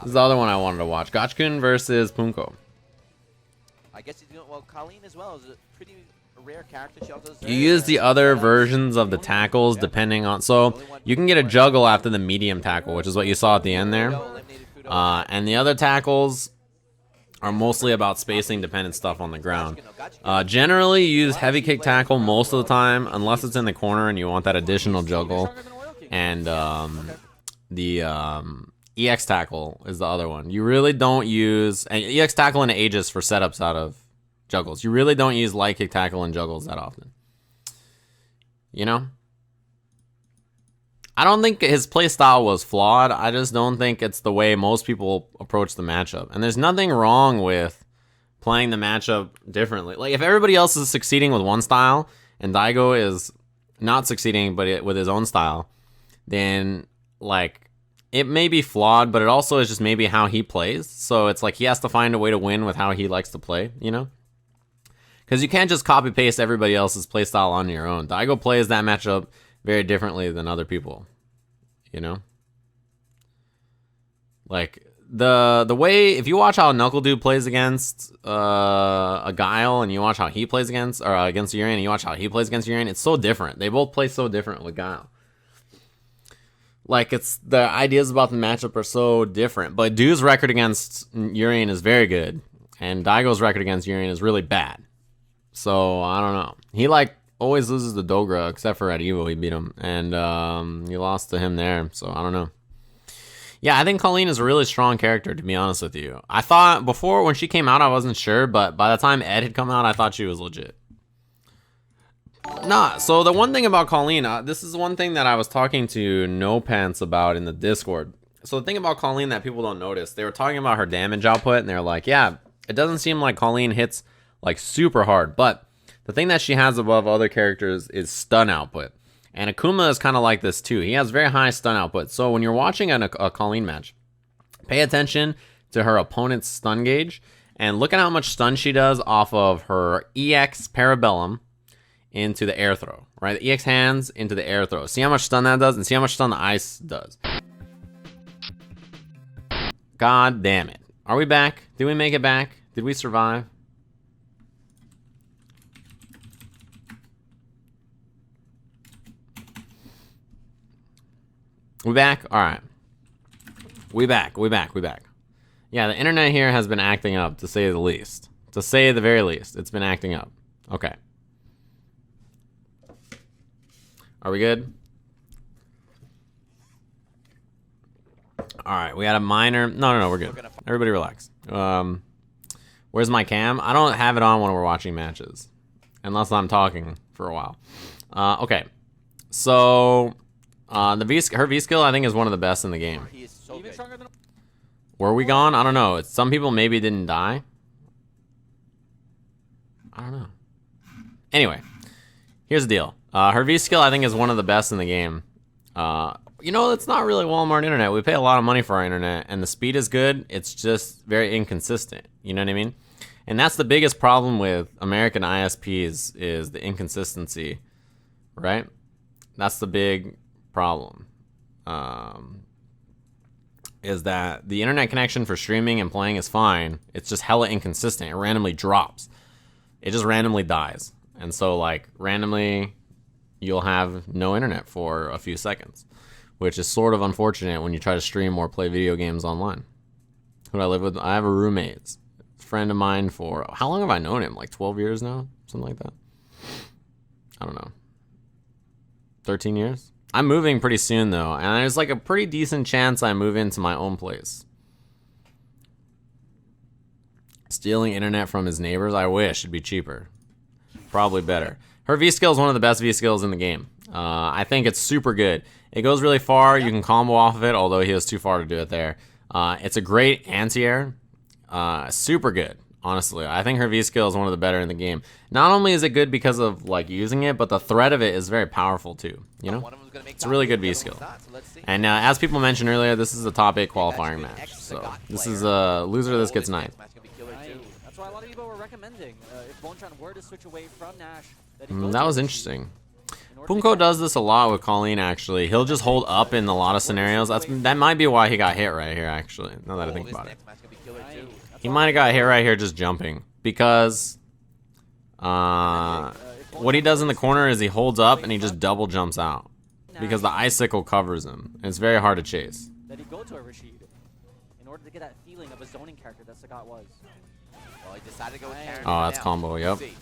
is the other one I wanted to watch. Gachikun versus Poongko. I guess he's doing well. Kolin as well is a pretty rare character. She also You use the other versions of the tackles depending on... So, you can get a juggle after the medium tackle, which is what you saw at the end there. And the other tackles are mostly about spacing dependent stuff on the ground. Generally, you use heavy kick tackle most of the time, unless it's in the corner and you want that additional juggle. And the EX tackle is the other one. You really don't use... And EX tackle and Aegis for setups out of juggles. You really don't use light kick tackle and juggles that often. You know? I don't think his playstyle was flawed. I just don't think it's the way most people approach the matchup. And there's nothing wrong with playing the matchup differently. Like, if everybody else is succeeding with one style, and Daigo is not succeeding but with his own style, then, like, it may be flawed, but it also is just maybe how he plays. So it's like he has to find a way to win with how he likes to play, you know? Because you can't just copy-paste everybody else's playstyle on your own. Daigo plays that matchup very differently than other people, you know? Like, the way, if you watch how Knuckle Dude plays against a Guile, and you watch how he plays against Urian, and you watch how he plays against Urian, it's so different. They both play so different with Guile. Like, it's, the ideas about the matchup are so different. But Dude's record against Urian is very good, and Daigo's record against Urian is really bad. So, I don't know. He, like, always loses to Dogra, except for at Evo, he beat him. And he lost to him there, so I don't know. Yeah, I think Kolin is a really strong character, to be honest with you. I thought, before, when she came out, I wasn't sure, but by the time Ed had come out, I thought she was legit. Nah, so the one thing about Kolin, this is one thing that I was talking to No Pants about in the Discord. So the thing about Kolin that people don't notice, they were talking about her damage output, and they were like, yeah, it doesn't seem like Kolin hits, like, super hard, but the thing that she has above other characters is stun output. And Akuma is kind of like this too. He has very high stun output. So when you're watching a Kolin match, pay attention to her opponent's stun gauge and look at how much stun she does off of her EX Parabellum into the air throw, right? The EX hands into the air throw. See how much stun that does, and see how much stun the ice does. God damn it. Are we back? Did we make it back? Did we survive? We back? Alright. We back. Yeah, the internet here has been acting up, to say the least. To say the very least. It's been acting up. Okay. Are we good? Alright, we had a minor... No, we're good. Everybody relax. Where's my cam? I don't have it on when we're watching matches. Unless I'm talking for a while. Okay. So... her V skill, I think, is one of the best in the game. Were we gone? I don't know. Some people maybe didn't die. I don't know. Anyway, here's the deal. Her V skill, I think, is one of the best in the game. You know, it's not really Walmart internet. We pay a lot of money for our internet, and the speed is good. It's just very inconsistent. You know what I mean? And that's the biggest problem with American ISPs, is the inconsistency, right? That's the big problem, is that the internet connection for streaming and playing is fine. It's just hella inconsistent. It randomly drops. It just randomly dies. And so, like, randomly, you'll have no internet for a few seconds, which is sort of unfortunate when you try to stream or play video games online. Who do I live with? I have a roommate, friend of mine for, how long have I known him? Like 12 years now? Something like that. I don't know. 13 years? I'm moving pretty soon, though, and there's like a pretty decent chance I move into my own place. Stealing internet from his neighbors? I wish. It'd be cheaper. Probably better. Her V-skill is one of the best V-skills in the game. I think it's super good. It goes really far. You can combo off of it, although he was too far to do it there. It's a great anti-air. Super good. Honestly, I think her V-skill is one of the better in the game. Not only is it good because of, like, using it, but the threat of it is very powerful too, you know? It's a really good V-skill. And as people mentioned earlier, this is a top 8 qualifying match. So this is a loser of this gets 9th. That's why a lot of people were recommending if Bontron were to switch away from Nash. That was interesting. order to Poongko get- does this a lot with Kolin, actually. He'll just hold up in a lot of scenarios. That might be why he got hit right here, actually, now that I think This about it. next match gonna be killer Nice. too. That's He why might have got I- hit right here just jumping. Because what he does in the corner is he holds up and he just double jumps out. Because the icicle covers him. And it's very hard to chase. That he go to a Rashid in order to get that feeling of a zoning character that Sagat was. Well, he decided to go with Nice. Karen. Oh, that's now. combo, yep. See.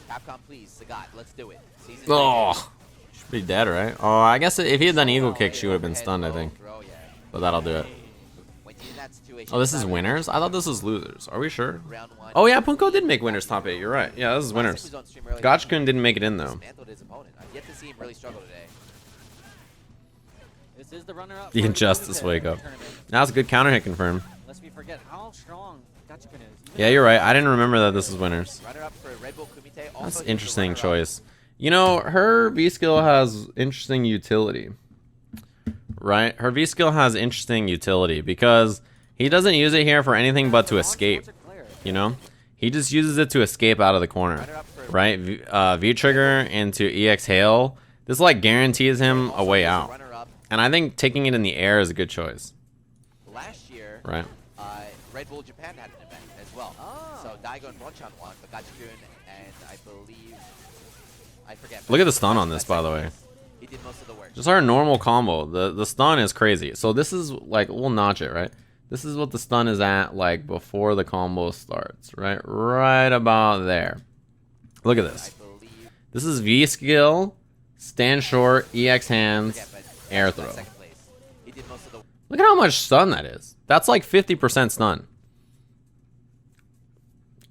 Capcom, please, Sagat, let's do it. Season Oh, should be dead, right? Oh, I guess if he had done eagle kick, she would have been stunned, I think. Throw, yeah. But that'll do it. When you're in that situation, Oh, this is Sagat, winners? I thought this was losers. Are we sure? round one. Oh, yeah, Poongko did make winners top 8. You're right. Yeah, this is winners. He was on stream earlier. Gachikun didn't make it in, though. Dismantled his opponent. I've yet to see him really struggle today. This is the runner-up. The for Injustice Poongko wake up. tournament. That's a good counter hit confirmed. Lest we forget how strong Gachikun is. Yeah, you're right. I didn't remember that this was winners. Runner up for Red Bull Kumite. Also That's is an the interesting runner-up. choice. You know, her V skill has interesting utility. Right? Her V skill has interesting utility because he doesn't use it here for anything but to escape. You know? He just uses it to escape out of the corner. Runner up for Right? V trigger into EX hail. This like guarantees him a way out. runner up. And I think taking it in the air is a good choice. Last year, Right? Red Bull Japan had an event as well. Ah. So Daigo and Ronchan won, but Gachikun and I believe I forget. Look at the stun on this, by the way. He did most of the work. Just our normal combo. The stun is crazy. So this is like, we'll notch it, right? This is what the stun is at like before the combo starts, right? Right about there. Look at I this. believe. This is V skill, stand short, EX hands, Yeah, but air that's throw. second place. He did most of the work. Look at how much stun that is. That's like 50% stun.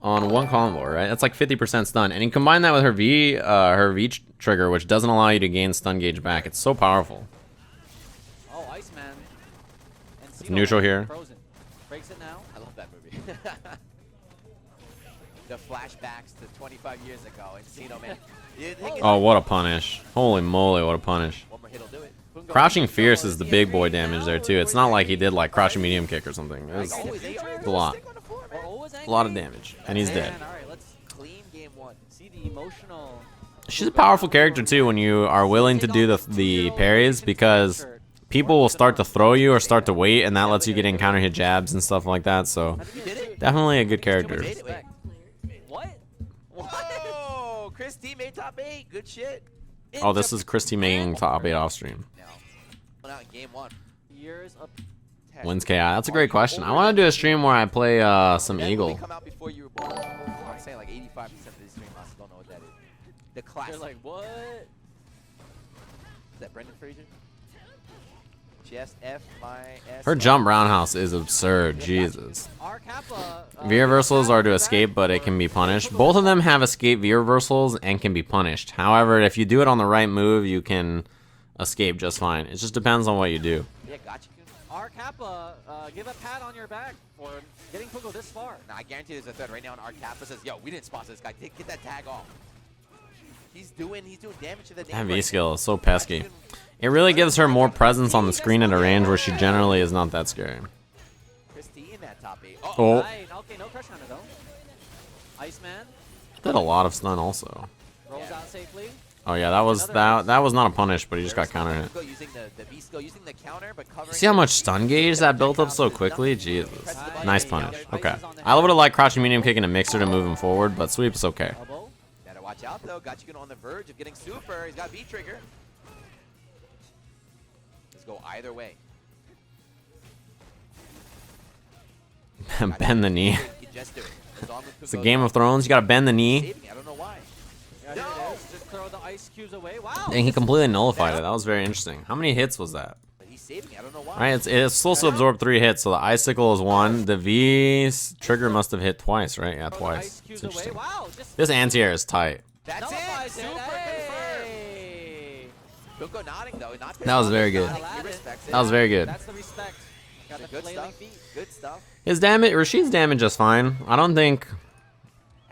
On one combo, right? That's like 50% stun. And you combine that with her V trigger, which doesn't allow you to gain stun gauge back. It's so powerful. Oh, Iceman. And It's neutral here. Frozen. Breaks it now. I love that movie. The flashbacks to 25 years ago in Sino, man. You think it's Oh, what a punish. Holy moly, what a punish. one more hit'll do it. Poongko- Crouching Fierce is the big boy damage there, too. It's not like he did, like, crouching medium kick or something. It was Always AR, a lot. stick on the floor, We're man. always A lot of angry. damage. And he's dead. Man, all right, let's Clean game one. see the emotional. She's a powerful character, too, when you are willing to do the parries, because people will start to throw you or start to wait, and that lets you get in counter hit jabs and stuff like that, so You did it. definitely a good character. Made it. Wait. What? Whoa! Chris T made top 8. Good shit. Oh, this is Christy making top 8 off stream. Now, went out in game one. Years of. Wins KI? That's a great question. I want to do a stream where I play some That Eagle. movie come out before you were born. I'm saying like 85% of these stream masters don't know what that is. The They're classic. like, what? Is that Brendan Fraser? Just F my S. Her jump roundhouse is absurd. Jesus. Our Kappa. V reversals are to escape, but it can be punished. Both of them have escape V reversals and can be punished. However, if you do it on the right move, you can escape just fine. It just depends on what you do. Yeah, Gachikun. Our Kappa, give a pat on your back for getting Poongko this far. Now I guarantee there's a third right now, and our Kappa says, "Yo, we didn't sponsor this guy. Get that tag off." He's doing damage to the That damn V right skill now. is so pesky. Gachikun- It really gives her more presence on the screen at a range where she generally is not that scary. Chris T in that top 8. Oh, Right, okay, no pressure on it though. Iceman did a lot of stun also. rolls Yeah. out safely. Oh yeah, that was not a punish, but he just got counter hit. Poongko using the V skill, using the counter, but covering. See how much stun gauge that built up so quickly? Jesus. Nice punish. Okay. I would have liked crouching medium kick and a mixer to move him forward, but sweep's okay. Elbow. Gotta watch out though. Gachikun on the verge of getting super. He's got V trigger. Let's go either way. Bend the knee. He can just do it. His arm with It's a Poongko Game of Thrones. You gotta bend the knee. saving it. I don't know why. Yeah, here it is. Just throw the ice cubes away. Wow. And he completely nullified it. That was very interesting. How many hits was that? But he's saving it. I don't know why. Right, it's supposed to absorb 3 hits, so the icicle is 1. The V trigger must have hit twice, right? Yeah, Throw the twice. ice It's cubes away. interesting. Wow. Just This anti-air is tight. That's nullifies it. it. Super confirmed. Hey. Poongko nodding though. Not That was very good. nodding. He respects it. That was very good. That's the respect. Got the Good flailing stuff. feet. Good stuff. His damage, Rashid's damage is fine. I don't think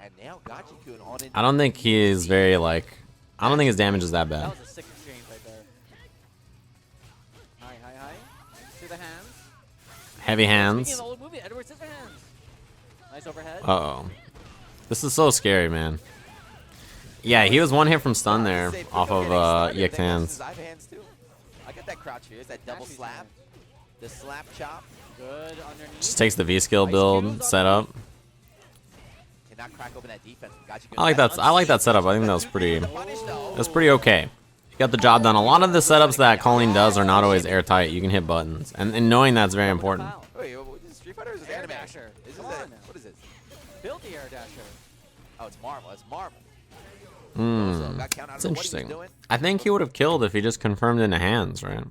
And now Gachikun on it. he is very like. I don't think his damage is that That bad. was a sick exchange right there. High, high, high. To the hands. Heavy Speaking hands. of the old movie, Edward Scissorhands. Nice overhead. Uh oh. This is so scary, man. Yeah, he was one hit from stun there off of EX hands. I have hands too. I got that crouch here. It's that double slap. The slap chop. Good underneath. Just takes the V skill build setup. Cannot crack open that defense. I like that. I like that setup. I think that was pretty. That's pretty okay. You got the job done. A lot of the setups that Kolin does are not always airtight. You can hit buttons, and knowing that's very important. Wait, is Street Fighter or is it Air anime? dasher. What is this? Build the air dasher. Oh, it's marble. It's marble. It's interesting. I think he would have killed if he just confirmed into hands, right?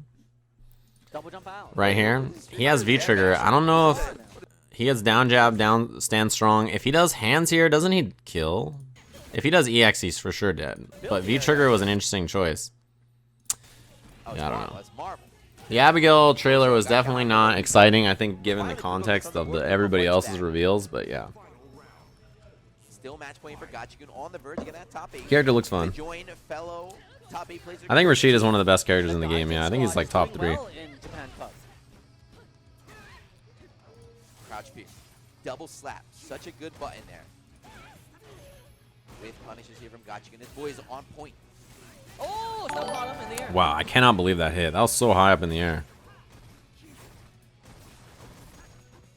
Double jump out. Right here, he has V trigger. I don't know if he has down jab, down stand strong. If he does hands here, doesn't he kill? If he does EX, he's for sure dead. But V trigger was an interesting choice. Yeah, I don't know. The Abigail trailer was definitely not exciting, I think, given the context of everybody else's reveals. But yeah. Still match point for Gachikun on the verge again at top 8. Character looks fun. I think Rashid is one of the best characters in the game. Yeah, I think he's like top 3. Crouch pierce. Double slap. Such a good button there. With punishes here from Gachikun. This boy is on point. Oh, so bottom in the air. Wow, I cannot believe that hit. That was so high up in the air.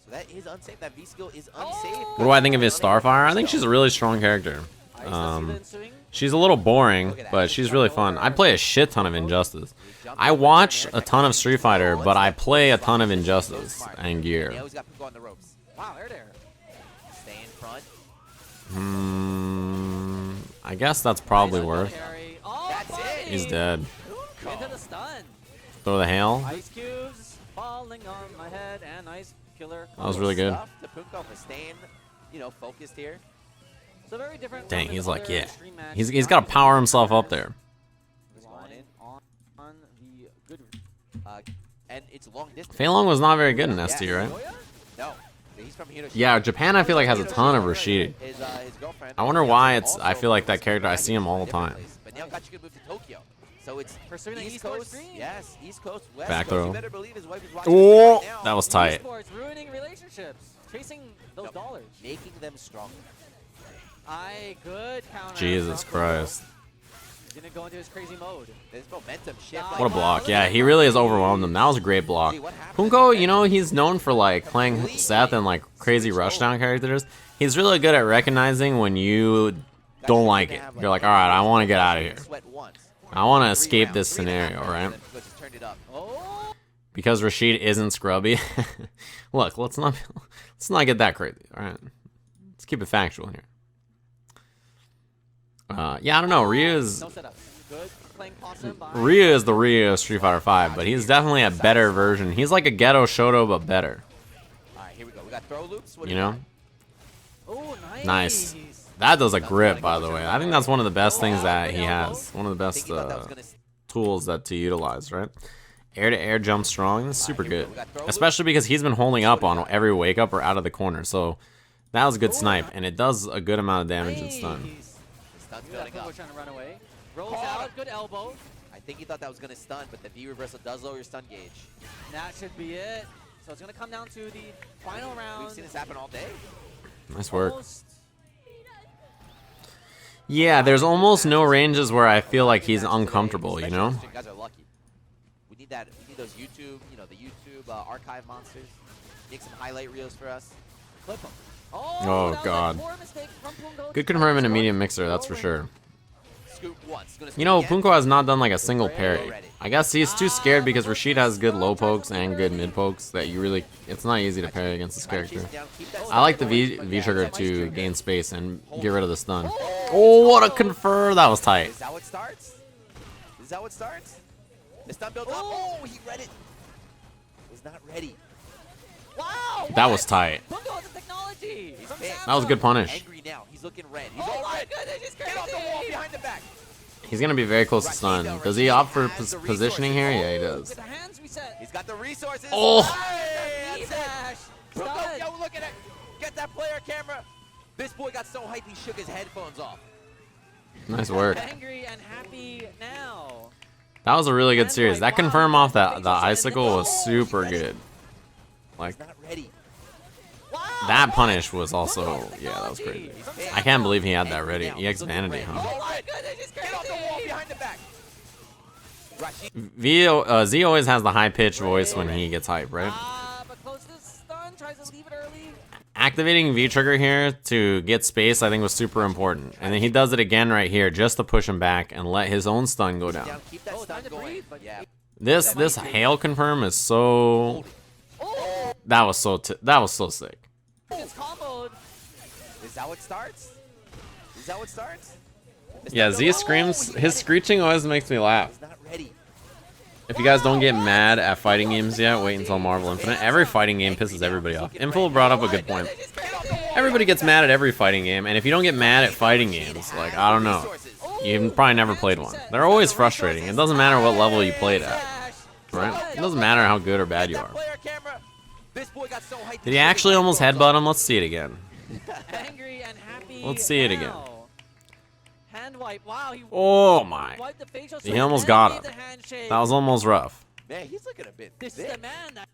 So that is unsafe. That V skill is unsafe. What do I think of his Starfire? I think she's a really strong character. She's a little boring, but she's really fun. I play a shit ton of Injustice. I watch a ton of Street Fighter, but I play a ton of Injustice and Gear. Wow, air there. Stay in front. I guess that's probably worth. That's it. He's dead. Into the stun. Throw the hail. Ice cubes falling on my head and ice killer. That was really good. The Poongko for staying, focused here. So very different. Dang, he's like, yeah. He's got to power himself up there. He's going in on the good, and it's long distance. Fei Long was not very good in ST, right? No. He's from Hiroshima. Yeah, Japan I feel like has a ton of Rashid. His girlfriend. I wonder why I feel like that character, I see him all the time. But now Gachikun moved to Tokyo. So it's pursuing the East esports Coast. dream. Yes, East Coast, West Back Coast. throw. You better believe his wife is watching Oh, right now. that was tight. Esports ruining relationships, chasing those dollars. Making them stronger. Good counter. Jesus Christ. He's gonna go into his crazy mode. This momentum shift. What a block. Yeah, he really has overwhelmed him. That was a great block. Poongko, he's known for like playing Seth and like crazy rushdown characters. He's really good at recognizing when you don't like it. You're like, all right, I want to get out of here. I want to escape this scenario, right? Because Rashid isn't scrubby. Look, let's not get that crazy. All right, let's keep it factual here. Yeah, I don't know. Ryu is the Ryu of Street Fighter 5, but he's definitely a better version. He's like a ghetto Shoto, but better. All right, here we go. We got throw loops. Oh, nice. That does a grip, by the way. I think that's one of the best things that he has. One of the best tools to utilize, right? Air-to-air jump strong. That's super good. Especially because he's been holding up on every wake up or out of the corner. So that was a good snipe, and it does a good amount of damage in stun. Trying to run away. Rolls out, good elbow. I think he thought that was going to stun, but the V reversal does lower your stun gauge. That should be it. So it's going to come down to the final round. We've seen this happen all day. Nice work. Yeah, there's almost no ranges where I feel like he's uncomfortable, You guys are lucky. We need that. We need those YouTube, the YouTube archive monsters. Make some highlight reels for us. Clip them. Oh God. Good confirming a medium mixer, that's for sure. Poongko has not done like a single parry. I guess he's too scared because Rashid has good low pokes and good mid pokes that it's not easy to parry against this character. I like the V trigger to gain space and get rid of the stun. Oh, what a confer! That was tight. Is that what starts? Is that what starts? The stun builds up. Oh, he read it. Was not ready. Wow! That was tight. That was a good punish. Angry now. He's looking red. He's red. Get off the wall behind the back. He's gonna be very close to stun. Does he opt for positioning here? Yeah, he does. He's got the resources. Oh! Yo, look at it. Get that player camera. This boy got so hyped he shook his headphones off. Nice work. Angry and happy now. That was a really good series. That confirm off the icicle was super good. Like, not ready. Wow! That punish was also, yeah, that was crazy. I can't believe he had that ready. EX Vanity, huh? Oh my goodness, he's get off the wall behind the back. Rashid. Z always has the high-pitched voice when he gets hype, right? But close to stun, tries to leave it early. Activating V-Trigger here to get space, I think, was super important. And then he does it again right here just to push him back and let his own stun go down. Keep that stun going. Yeah. This hail confirm is so... That was so sick. It's comboed. Is that what starts? Is that what starts? Yeah, Z screams. His screeching always makes me laugh. He's not ready. If you guys don't get mad at fighting games yet, wait until Marvel Infinite. Every fighting game pisses everybody off. Info brought up a good point. Everybody gets mad at every fighting game, and if you don't get mad at fighting games, like, I don't know. You've probably never played one. They're always frustrating. It doesn't matter what level you played at, right? It doesn't matter how good or bad you are. Did he actually almost headbutt him? Let's see it again. Angry and happy. Let's see it again. now. Hand wipe. Wow. Oh my. Wiped the facial He switch almost and got gave him. the handshake. That was almost rough. Man, he's looking a bit This is thick. the man that